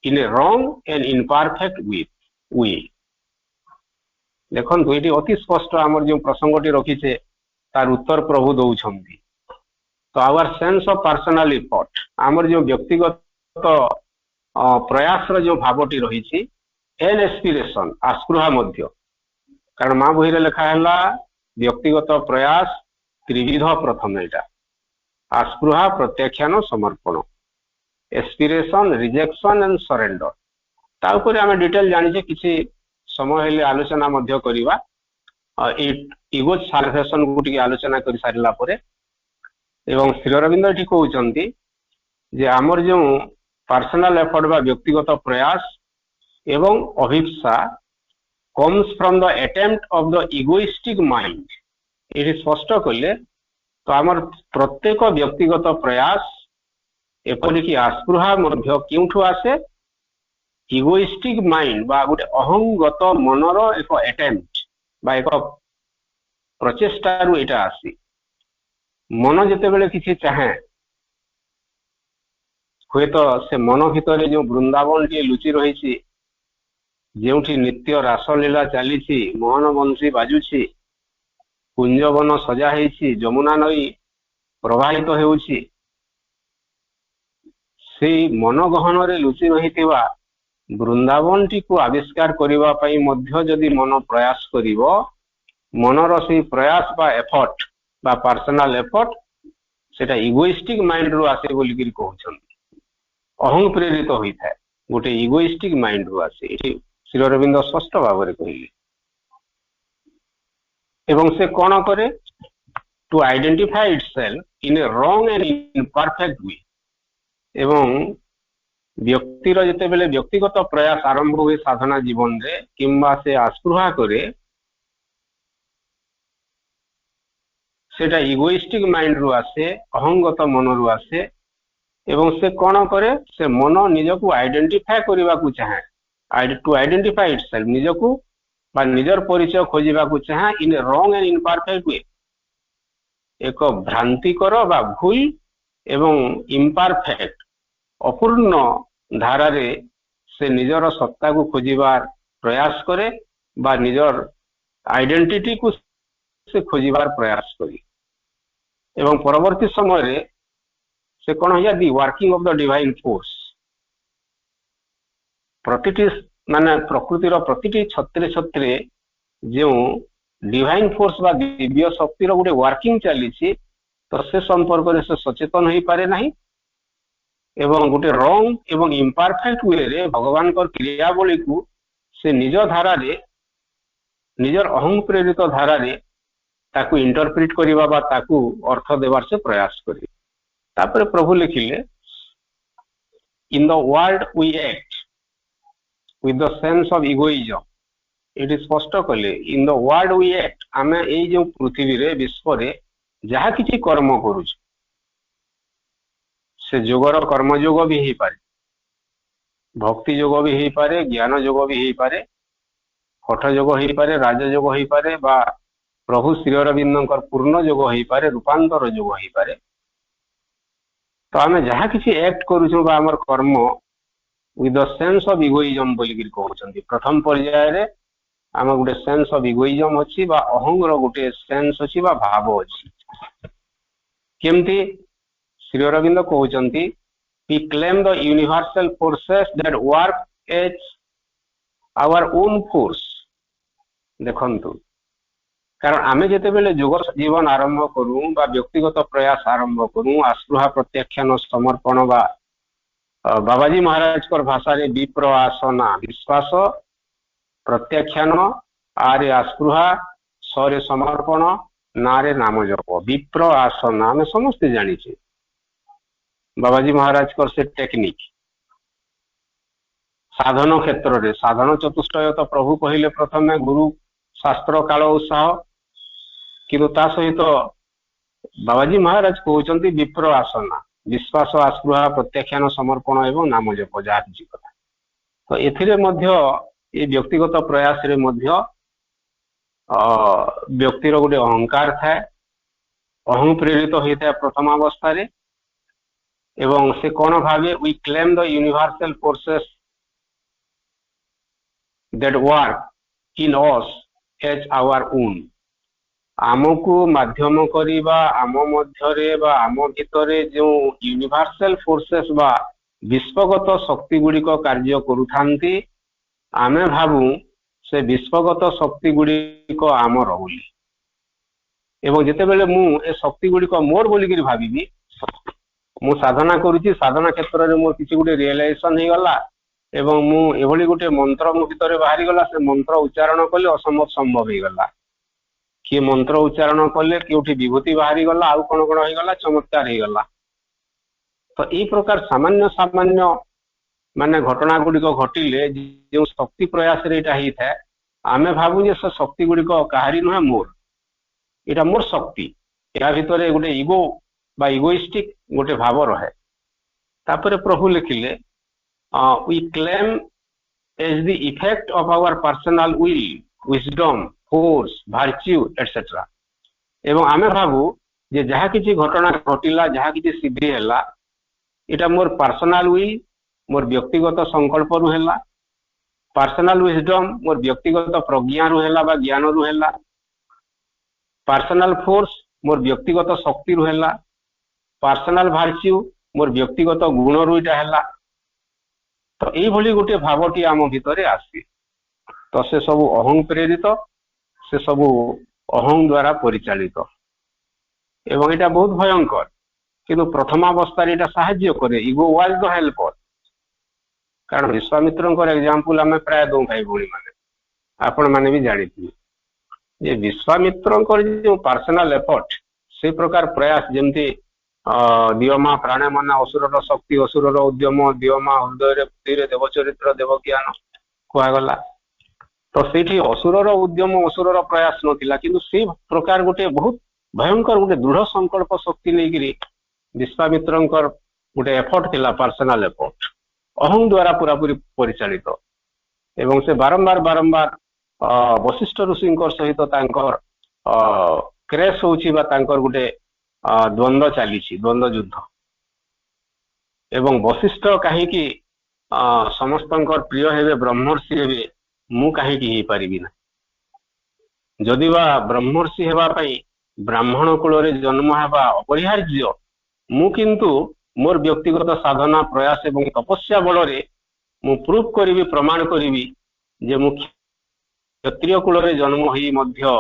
in a wrong and imperfect way देखो ये अति स्पष्ट आमर जो प्रसंगटी रखीचे तार उत्तर प्रभु दौछंती तो our sense of personal effort आमर जो व्यक्तिगत प्रयास जो भावटी रही एन एस्पिरेशन आस्पृहा मध्य कारण माँ बही लेखा है व्यक्तिगत प्रयास त्रिविध प्रथम एटा आस्पृहा प्रत्याख्यान समर्पण एस्पिरेशन रिजेक्शन एंड सरेंडर ता ऊपर आम डिटेल जानिचे किसी समय हेले आलोचना मध्य करिबा इगो साल्वेशन को टिके आलोचना कर सारिला परे एवं श्री अरविंद एठी कहउचंती जे आमर जो पर्सनल एफर्ट बा व्यक्तिगत प्रयास एवं अभिप्सा comes from the attempt of the egoistic mind ये स्पष्ट कले तो आमर प्रत्येक व्यक्तिगत प्रयास एपरिक आस्पृहा मध्य क्योंठु आसे इगोइस्टिक माइंड बा गोटे अहंगत मनर एक अटेम्प्ट बा एक प्रचेष्टारू एटा आसी मन जेतेबेले किसी चाहे हुए तो से मन भितर जो वृंदावन टी लुचि रही जेउठी नित्य रासलीला चली मोहन बंशी बाजुची कुंजवन सजा है जमुना नई प्रवाहित होउछि से मन गहन रे लुचि रही वृंदावन टी को आविष्कार करिबा पई मध्य जदि मन प्रयास करिवो मनर से प्रयास बा एफर्ट बा पर्सनल एफर्ट सेटा इगोइस्टिक माइंड रो आसे बोली कि कहउछन अहं प्रेरित होइथा गोटे इगोइस्टिक माइंड रो आसे एठी श्री अरविंद स्पष्ट भाव में कहले एवं से कौन करे to identify itself in a wrong and imperfect way एवं व्यक्तिर जेतेबेले व्यक्तिगत प्रयास आरंभ हुए साधना जीवन रे किंबा से आस्पृहा करे सेटा इगोइस्टिक माइंड रु आसे अहंगत मन रु आसे एवं से कौन करे से मन निजको आइडेंटिफाई करबा को चाहे टू आइडेंटिफाई इटसेल्फ निजको बा निजर परिचय खोजिबा को चाहे इन रॉन्ग एंड इनपरफेक्ट वे एक भ्रांतिकर बा भूल एवं इम्परफेक्ट अपूर्ण धारा रे से निजर सत्ता को खोजिबार प्रयास करे बा निजर आइडेंटिटी को से खोजिबार प्रयास करी एवं परवर्ती समय रे से कौन हो the working of the divine force प्रतिटी माने प्रकृतिर प्रतिटी छत्रे छत्रे जो डिवाइन फोर्स बा दिव्य शक्तिर गोटे वर्किंग चली तो से संपर्क में से सचेतन हो पारे नहीं एवं गोटे रॉन्ग एवं इम्परफेक्ट वे रे भगवान क्रियावली को से निज धारा रे निजर अहं प्रेरित धारा रे ताकू इंटरप्रिट करिबा बा ताकू अर्थ देवार से प्रयास करी तापर प्रभु लिखिले in the world we act with the sense of egoism it is स्पष्ट कले in the world we act आमे ए जो पृथ्वी रे विश्व रे जहा किछि कर्म करू से जोगर कर्म योग भी ही पारे भक्ति योग भी ही पारे ज्ञान योग भी ही पारे हठ योग ही पारे राज योग ही पारे बा प्रभु श्री अरविंदर पूर्ण योग ही पारे रूपांतर योग ही पारे तो आमे जहा किछि एक्ट करू बा हमर कर्म with the sense of egoism बोली कि कहउछंती प्रथम पर्याय रे आम गोटे सेंस ऑफ इगोइजम अछि बा अहंगर गोटे सेंस अछि बा भाव अछि केमती Shri Arvind कहउछंती we claim the universal forces that work as our own force देखंतु कारण आमे जेते बेले जोग जीवन आरंभ करू बा व्यक्तिगत प्रयास आरंभ करू आस्पृहा प्रत्याख्यान समर्पण बा बाबाजी महाराज कर भाषा रे विप्र आसना विश्वास प्रत्याख्यान आरे आस्पृहा सरे समर्पण नारे नाम जप विप्र आसना आम समस्ते जानी बाबाजी महाराज कर से टेक्निक साधन क्षेत्र रे साधन चतुष्टय तो प्रभु कहले प्रथम गुरु शास्त्र काल उत्साह किंतु ता सहित बाबाजी महाराज कहउचंती विप्र आसना विश्वास आस्पृहा प्रत्याख्यान समर्पण एवं नाम जप जहा किसी कथा तो एथिरे मध्य ये व्यक्तिगत प्रयास रे मध्य व्यक्तिर गोटे अहंकार थाए अहं प्रेरित होता है प्रथम अवस्था रे एवं से कौन भावे we claim the universal forces that work in us as our own आमको माध्यम करिबा आम मध्यरे बा आम भितरे जो यूनिवर्सल फोर्सेस बा विश्वगत शक्ति गुड़िक कार्य करुथांती आमे भाबू से विश्वगत शक्ति गुड़िक आमर बोली एवं जेते बेले मु ए शक्ति गुड़िक मोर बोली कि भाबी मु साधना करूची साधना क्षेत्र रे मोर किछि गुटे रियलाइजेशन हे गला एवं मु एभली गोटे मंत्र मो भितर बाहरी गला से मंत्र उच्चारण कले असंभव संभव हो गला किए मंत्र उच्चारण कले कि विभूति बाहरी गला आउ कौन कौन हो गला चमत्कार हो गला। तो यही प्रकार सामान्य सामान्य माने घटना गुड़िक घटिले जो शक्ति प्रयास होता है आमे भावु जे शक्ति गुड़िक कहारी नुहे मोर यहाँ मोर शक्ति या भितर गोटे इगो बा इगोइस्टिक गोटे भाव रहे। तापर प्रभु लिखिले we claim as the effect of our personal will wisdom force virtue etcetera एवं आमे भावु जे जहाँ किसी घटना घटिला जहाँ किसी सिद्धि है इटा मोर पर्सनल विल मोर व्यक्तिगत संकल्प रु है पर्सनल विजडम मोर व्यक्तिगत प्रज्ञा रु है बा ज्ञान रु है पर्सनल फोर्स मोर व्यक्तिगत शक्ति रु है पर्सनल वर्च्यू मोर व्यक्तिगत गुण रु इटा है। तो यही गोटे भावटी आम भितर आसी तो से सब अहं प्रेरित से सब अहं द्वारा परिचालित एवं इटा बहुत भयंकर किंतु प्रथमावस्था इटा साहाय्य करे इगो वाज द हेल्पर कारण विश्वामित्र एग्जांपल आम प्राय दो भाई भौणी मैंने आपण मैंने भी जानी ये विश्वामित्र जो पर्सनल एफर्ट से प्रकार प्रयास जमती दिवमा प्राणे मना असुर शक्ति असुर उद्यम दिवमा हृदय बुद्धि देव चरित्र देव ज्ञान कहगला। तो से असुर उद्यम असुर प्रयास नथिला किंतु से प्रकार गोटे बहुत भयंकर गोटे दृढ़ संकल्प शक्ति नहीं विश्वामित्र गोटे एफर्ट थिला पर्सनल एफर्ट अहं द्वारा पूरा पूरी परिचालित एवं से बारंबार बारंबार वशिष्ठ ऋषि सहित क्रेश होची बा गोटे द्वंद्व चली द्वंद्व युद्ध एवं वशिष्ठ कहीं समस्त प्रिय हेबे ब्रह्मर्षि हेबे मु कहीं पारिबी ना जदि बा ब्रह्मर्षि हेबा पई ब्राह्मण कुल रे जन्म हेबा अपरिहार्य मु किंतु मोर व्यक्तिगत साधना प्रयास एवं तपस्या बल रे मु प्रूफ करी प्रमाण करी जे मु क्षत्रिय कुल रे जन्म होई मध्य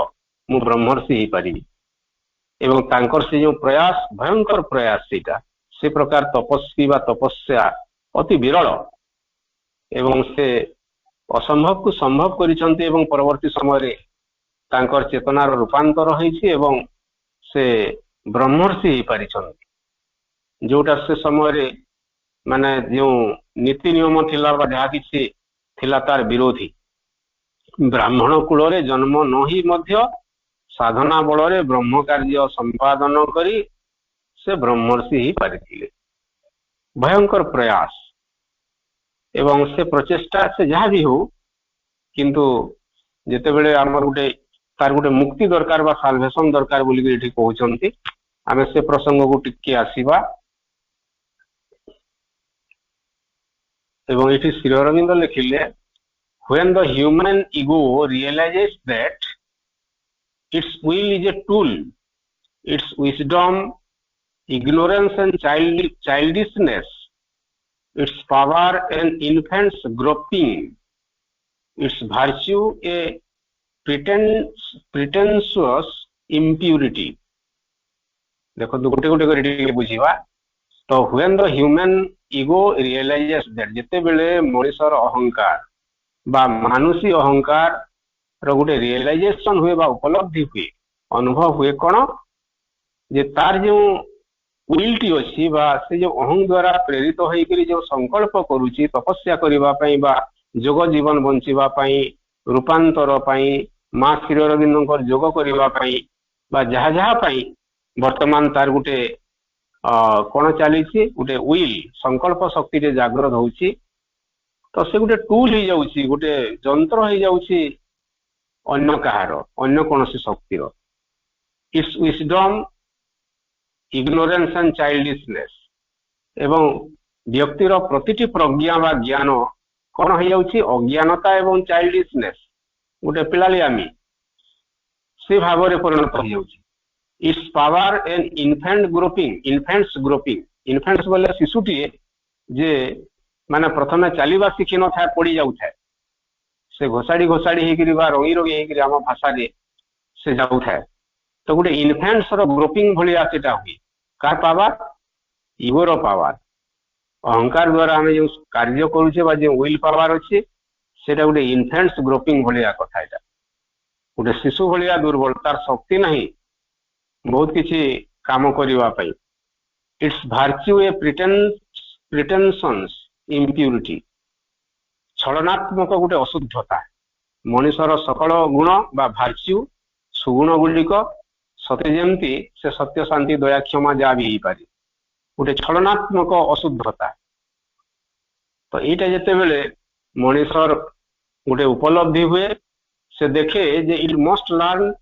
मु ब्रह्मर्षि ही पारिबी एवं तांकर से जो प्रयास भयंकर प्रयास से प्रकार तपस्वी बा तपस्या अति विरल एवं से असंभव को संभव करिसंती एवं परवर्ती समय रे तांकर चेतनार रूपांतर होईछि एवं से ब्रह्मर्षि ही पारिसंती जोटा से समय रे माने जो नीति नियम थिला बा जहा किछि थिला तार विरोधी ब्राह्मण कुल रे जन्म न ही मध्य साधना बल रे ब्रह्म कार्य संपादन करी से ब्रह्मर्षि ही पारिथिले भयंकर प्रयास एवं से प्रचेष्टा से जहाँ भी हो किंतु जेते बेले आमर गोटे तार गोटे मुक्ति दरकार बा साल्वेशन दरकार बोली एठी कहउचंती आमे से प्रसंग को टिके आसीबा एवं एठी Shri Aurobindo लिखिले when the human ego realizes that its will is a tool, its wisdom, ignorance and childishness, its power and infant's groping, its virtue a pretentious impurity. देखो गोटे गोटे कर बुझीबा तो when the human ego realizes that जेते बेले मनुष्यर अहंकार बा मानुषी अहंकार रो गोटे रियलाइजेशन हुए बा उपलब्धि हुए अनुभव हुए कौन जे तार जो विलटी अच्छी बा से जो अहं द्वारा प्रेरित होकर जो संकल्प करुची तपस्या करबा पई बा जोग जीवन बंचिबा पई रूपांतर पई मां श्री अरविंदर जोग करबा पई बा जहा जहा पई वर्तमान तार गोटे कौन चली गोटे विल संकल्प शक्ति रे जागृत होउची तो से गोटे टूल हो जाउची गोटे जंत्र हो जाउची अन्य कहार अन्य कौन शक्तिर its wisdom ignorance and childishness एवं व्यक्तिर प्रतिटी प्रज्ञा बा ज्ञान कौन हो जाउची अज्ञानता एवं चाइल्डिशनेस गोटे पिलालियामी से भाव में परिणत हो जाउची its power and infants groping infants बोले शिशुटी जे माने प्रथमे चलवा शिखी न था पड़ी जाऊ था से घोषाड़ी घोषाड़ी होकर बा रंगी रंगी होकर आम भाषा रे से जाऊ था तो गोटे इन्फेंट्स रो ग्रोपिंग भलिया सेटा हुई कार पावर इगोर पावर अहंकार द्वारा आम जो कार्य करुचे जो विल पावर अच्छे सेटा गोटे इनफेंट्स ग्रोपिंग भाया कथा एटा गोटे शिशु भाया दुर्बल तार शक्ति नहीं बहुत किसी काम करने इट्स भार्च्यू ए प्रिटेंशंस इम्प्यूरिटी छलनात्मक गोटे अशुद्धता मनुष्यर सकल गुण बा भार्च्यू सुगुण गुड़िक सते जमती से सत्य शांति दया क्षमा जहाँ भी पारे गोटे छलनात्मक अशुद्धता तो यीटा जिते बेले मनुष्यर गोटे उपलब्धि हुए से देखे जे it must learn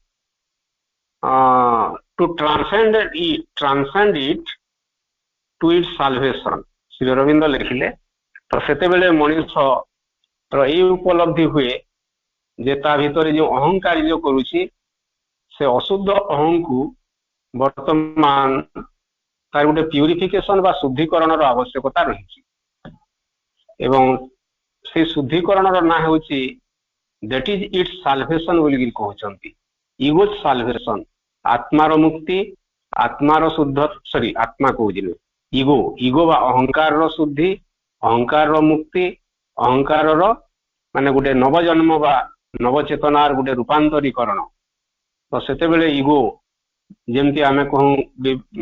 to transcend it to its salvation Shri Aurobindo लिखिले तो सेते बेले मनुष्य ये उपलब्धि हुए जे ता भितर जो अहंकार जो करुची से अशुद्ध अहं को वर्तमान तार गोटे प्यूरिफिकेशन बा शुद्धिकरण आवश्यकता रही एवं से शुद्धिकरण ना हूँ दैट इज इट्स साल्वेशन बोलिक कहते इगोज साल्वेशन आत्मार मुक्ति आत्मार शुद्ध सॉरी आत्मा कहूँ इगो इगो बा अहंकार शुद्धि अहंकार मुक्ति अहंकार माने गोटे नवजन्म बा नवचेतनार गोटे रूपांतरीकरण तो सेते बेले इगो जेमती आमे कहूँ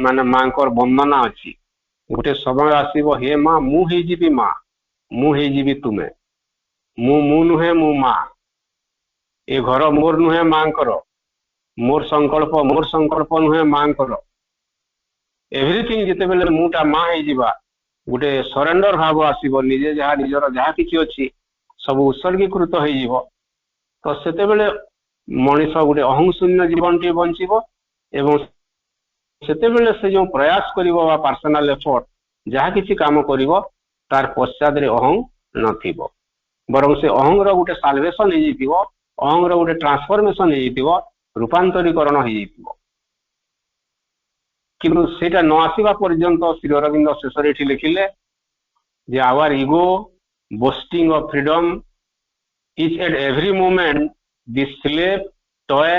माने माँ को वंदना अच्छी गोटे समय आसब हे माँ मुझी माँ मुझी तुम्हें मु नुहे मु माँ ए घर मोर नुहे माँ कर मोर संकल्प नुहे माँ कर एवरीथिंग जिते बेले मुटा माँ हो गोटे सरेंडर भाव आसब निजे जहाँ निजर जहाँ किसी अच्छी सब उत्सर्गीकृत हो तो सेते बेले मनीष गोटे अहं शून्य जीवन टी बंचब एवं सेते बेले से जो प्रयास करिवो बा पर्सनल एफर्ट जहाँ किसी काम करिवो तार पश्चात रे अहं नथिबो बरं से अहंगर गोटे साल्वेशन हो जाइतिबो अहंगर गोटे ट्रांसफॉर्मेशन हो जाइतिबो रूपांतरीकरण हो जाइतिबो किंतु सेटा न आसीबा पर्यंत श्री अरविंद शेष रे लिखिले जे our ego boasting of freedom is at every moment the slave toy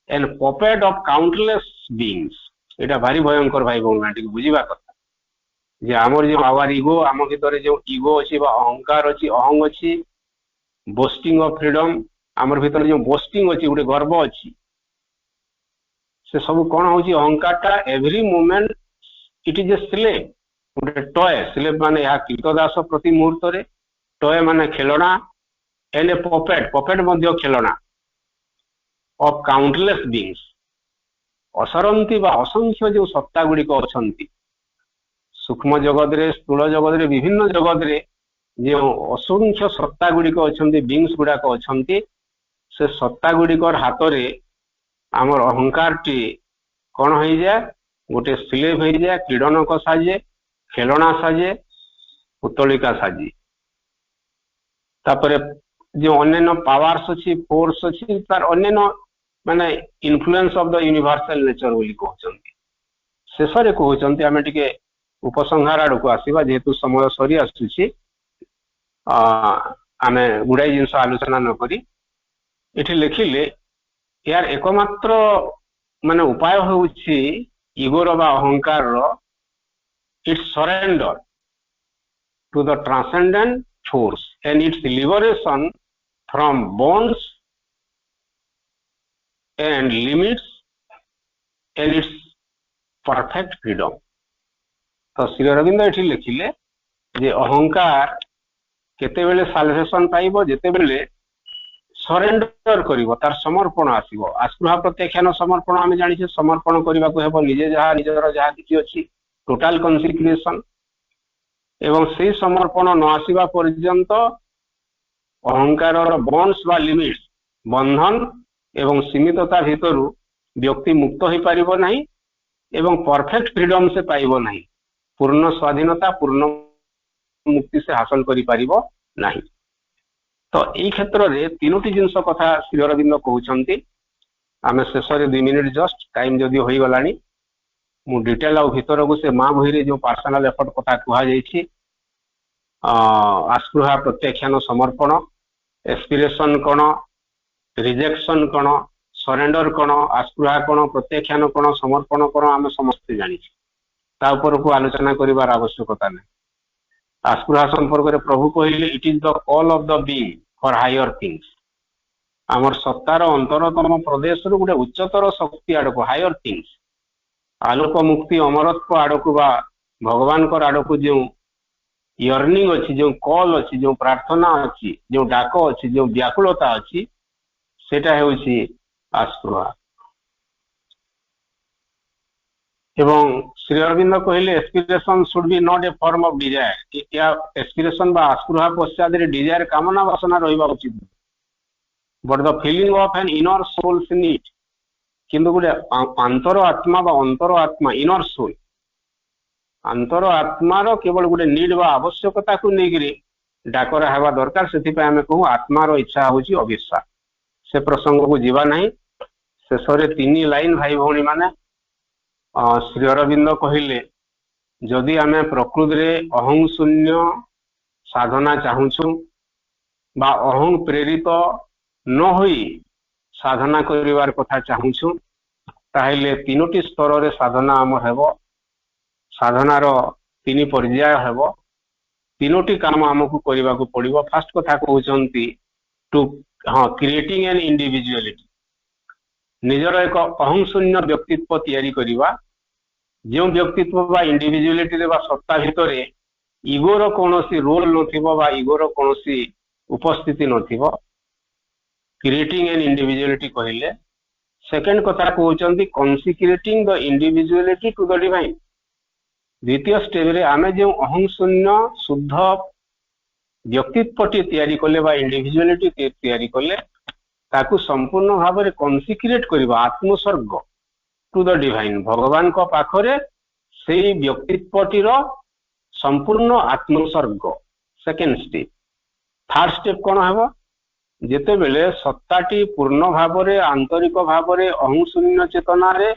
and puppet of countless beings एटा भारी भयंकर भाई बहन बुझा कथा जे आमर जो आवर ईगो आम भीतर जो ईगो अच्छी अहंकार अच्छी अहंग अच्छी बोस्टिंग ऑफ फ्रीडम आमर भीतर जो बोस्टिंग अच्छी गोटे गर्व अच्छी से सब कौन हो अहंकार every moment it is a slave गोटे टॉय स्लेव माने यहाँ कीटदास प्रति मुहूर्त रे टॉय माने खेलना एंड ए पपेट पपेट मध्य खेलना ऑफ काउंटलेस बीइंग्स असरंती बा असंख्य जो सत्ता गुड़िक अच्छी सूक्ष्म जगत रे स्थूल जगत रे विभिन्न जगत रे जो असंख्य सत्ता गुड़िक अच्छा बीइंग्स गुड़ाक अच्छा से सत्ता गुड़िकर हाथ में आमर अहंकार टी कौन हो जाए गोटे स्लेव हो जाए क्रीडनक साजे खेलना साजे पुतलिका साजी तापर जो अन्य पावर्स अच्छी फोर्स अच्छी तार अन्य माने influence of the universal nature बोली कहते शेष में कहते आम टे उपसंहार आड़ को आसवा जेहेतु समय सरी आसूसी आम गुड़ाई जिनस आलोचना नक ये लिखिले यार एकमात्र माने उपाय होउछि इगोर बा अहंकार its surrender to the transcendent force and its liberation from bonds and limits and its perfect freedom तो श्री अरविंद ये लिखिले जे अहंकार केतेबेले साल्वेशन पाइबो जेतेबेले सरेंडर करिवो तार समर्पण आसीबो आस्पृहा प्रत्याख्यान समर्पण आमे जानिछे समर्पण करबा को हेबो निजे जहा निजर जहा किछि अछि टोटल कंसिक्रेशन एवं से समर्पण न आसीबा पर्यंत अहंकार बॉन्ड्स बा लिमिट्स बंधन एवं सीमितता भितरु व्यक्ति मुक्त हो पारिबो नाही एवं परफेक्ट फ्रीडम से पाइबो नाही पूर्ण स्वाधीनता पूर्ण मुक्ति से हासिल करि पारिबो नाही तो यही क्षेत्र में तीनोटी जिनस कथा श्री अरविंद कहते आम शेष 2 मिनिट जस्ट टाइम जदि हो गला मु डिटेल आउ भीतर को से माँ बही जो पर्सनल एफर्ट कथा कहुई आस्पृहा प्रत्याख्यान समर्पण एस्पिरेशन कौन रिजेक्शन कौन सरेंडर कौन आस्पृहा कौन प्रत्याख्यान कौन समर्पण कौन आम समस्ते जानी को आलोचना करार आवश्यकता नहीं आस्पृहा संपर्क रे प्रभु कहले it is the call of the being for higher things आमर सत्तार अंतरतम प्रदेश रु गोटे उच्चतर शक्ति आड़क हायर थिंग्स आलोक मुक्ति अमरत्व आड़क बा भगवान आड़क जो यर्निंग अच्छी जो कॉल अच्छी जो प्रार्थना अच्छी जो डाक अच्छी जो व्याकुलता अच्छी सेटा हेउछि आस्पृहा एवं श्री अरविंद कहले aspiration should be not a form of desire या एस्पिरेशन बा आस्पृहा पश्चात डिजायर कामना वासना रहिबा उचित but the feeling of an inner soul's need किंतु गोटे अंतर आत्मा बा अंतर आत्मा इनर सोल अंतर आत्मार केवल गोटे नीड बा आवश्यकता को लेकिन डाकरा हेबा दरकार से आम कहूँ आत्मार इच्छा हूँ अविश्वास से प्रसंग को जीवा नहीं शेष 3 लाइन भाई भौणी माने श्री अरविंद कहले जदि आम प्रकृति रे अहं शून्य साधना चाहूँ बा अहं प्रेरित न होई साधना करिवार कथा चाहूँ ताहेले 3टी स्तर रे साधना आम हेबो साधनार 3 पर्याय हेबो 3टी काम आमको करने को पड़ो फास्ट कथा कहते टू हाँ क्रिएटिंग एन इंडिविजुअलिटी निजर एक अहं शून्य व्यक्तित्व तैयारी करवा जो व्यक्तित्व बा इंडिविजुअलिटी रे बा सत्ता भितर इगोर कौन रोल नथिबो बा इगोर कौन उपस्थिति नथिबो क्रिएटिंग एन इंडिविजुअलिटी कहले सेकेंड कथा कहते consecrating the individuality to the divine द्वितीय स्टेज रे आमे जो अहं शून्य शुद्ध व्यक्तित्वटी तैयारी कले बा इंडिविजुअलिटी तैयारी कले ताकू संपूर्ण भाव में कॉन्सिक्रेट करबा आत्मोत्सर्ग टू द डिवाइन भगवान को पाखरे से व्यक्तित्वटीर संपूर्ण आत्मोत्सर्ग सेकेंड स्टेज थर्ड स्टेप कौन है जेते बेले सत्ताटी पूर्ण भाव में आंतरिक भाव में अहं शून्य चेतना रे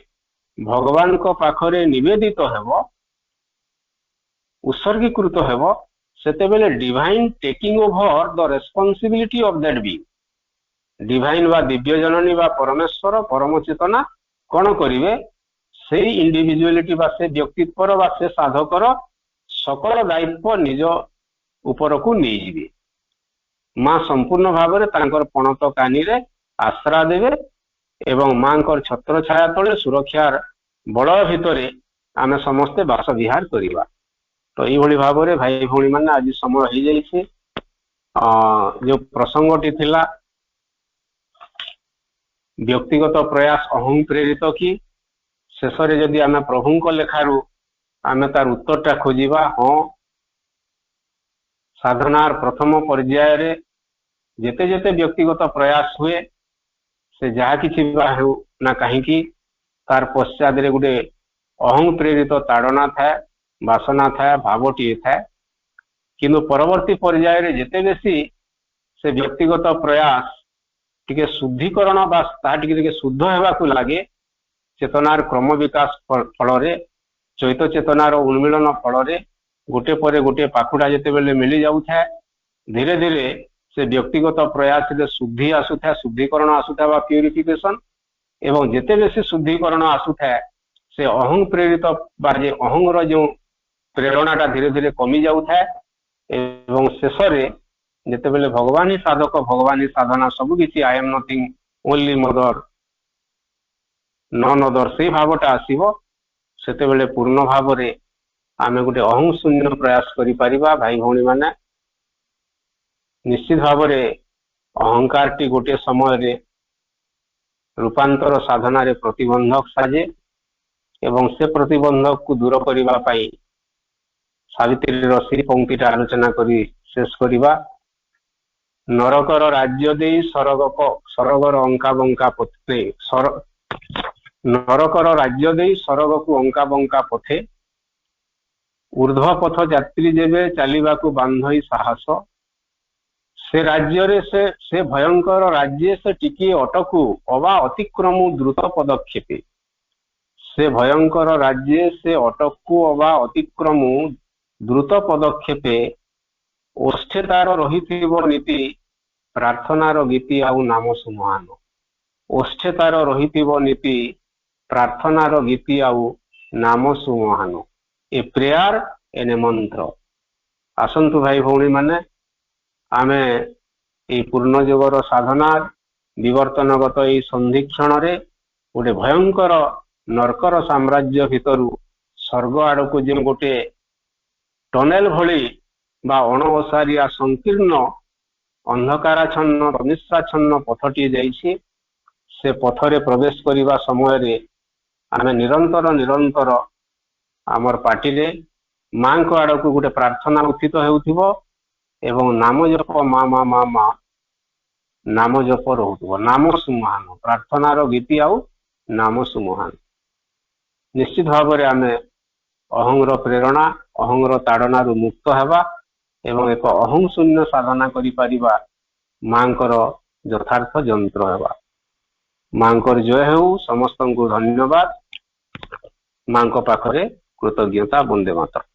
भगवान को पाखरे निवेदित हेबो उत्सर्गीकृत हेबो सेते बेले divine taking over the responsibility of that being divine बा दिव्य जननी बा परमेश्वर परम चेतना कौन करिवे से इंडिविजुअलिटी बा से व्यक्तित्वर बा से साधकर सकल दायित्व निज ऊपर को नहीं जीवे माँ संपूर्ण भाव में तांकर पणत कानी रे आश्रा देवे एवं माँ छत्र छाया तले सुरक्षार बल भितर आमे समस्ते बास विहार करिबा तो ये भाव में भाई भौणी मैंने आज समय हो जाइए जो प्रसंगटी थिला व्यक्तिगत प्रयास अहं प्रेरित कि शेष जदि आम प्रभु लेखारू आम तार उत्तरटा खोजा हाँ साधनार प्रथम पर्याय रे जेते जेते व्यक्तिगत प्रयास हुए से जहाँ किसी ना कहीं तार पश्चात रे गोटे अहं प्रेरित ताड़ना थाए वासना थाए भावटी थाए किंतु परवर्ती पर्याय रे जेते बेसी से व्यक्तिगत प्रयास टिके शुद्धिकरण बा टिके शुद्ध हेबा को लागे चेतनार क्रम विकास फल रे चैत चेतनार उन्मीलन फल रे गोटे पर गोटे पाखुड़ा जेते बेले मिली जाउथाए धीरे धीरे से व्यक्तिगत प्रयास रे शुद्धि आसुथा शुद्धिकरण आसुथा बा प्यूरिफिकेशन एवं जेते बेसी शुद्धिकरण आसुथा से अहं प्रेरित बा जे अहं रो जो प्रेरणाटा धीरे धीरे कमी जाउथाए एवं शेष रे जेते बेले भगवान ही साधक भगवान ही साधना सब किछि I am nothing only mother none other से भावटा आसीबो सेते बेले पूर्ण भाव रे आमे गोटे अहं शून्य प्रयास करि परिबा भाई भौणी माने निश्चित भाव रे अहंकार टी गोटे समय रे रूपांतर साधना रे प्रतिबंधक साजे एवं से प्रतिबंधक को दूर करिबा पाई सावित्री रसी पंक्तिटा आलोचना करी शेष करिबा नरकर राज्य दे सरगर अंका बंका पथे नरकर राज्य दे सरग को अंका बंका पथे ऊर्ध्व पथ यात्री जेबे चलिबा को बांधई साहस से राज्य रे से भयंकर राज्य से टिके अटकू अवा अतिक्रमु द्रुत पदक्षेपे से भयंकर राज्य से अटकू अवा अतिक्रमु द्रुत पदक्षेपे ओष्ठे तार रहिथिबो नीति प्रार्थनार गीति आउ नाम सुमहान ओष्ठे तार रहिथिबो नीति प्रार्थनार गीति आउ नाम सुमहान ए प्रेयर एन ए मंत्र आसंतु भाई भौणी माने आमे एई पूर्ण युगर साधना विवर्तनगत एई संधिक्षण रे गोटे भयंकर नरकर साम्राज्य भितरु स्वर्ग आड़क जो गोटे टनेल भली बा अणओसारिया संकीर्ण अंधकाराच्छन्न अनिश्राच्छन्न पथटी जाइछि से पथरे प्रवेश करने समय आमे निरंतर निरंतर आमर पार्टी रे मां को आड़ को गोटे प्रार्थना उत्थित हेउथिबो एवं नाम जप मा मा मा मा नाम जप रहुथिबो नाम सुमहान प्रार्थनार गीति आउ नाम सुमहान निश्चित भाव में आमे अहंर प्रेरणा अहंर ताड़ना मुक्त हेबा एवं एक अहं शून्य साधना करि परिबा मांकर यथार्थ जंत्र हेबा मांकर जय हेउ समस्त को धन्यवाद मां को पाखरे कृतज्ञता वंदे मातरम।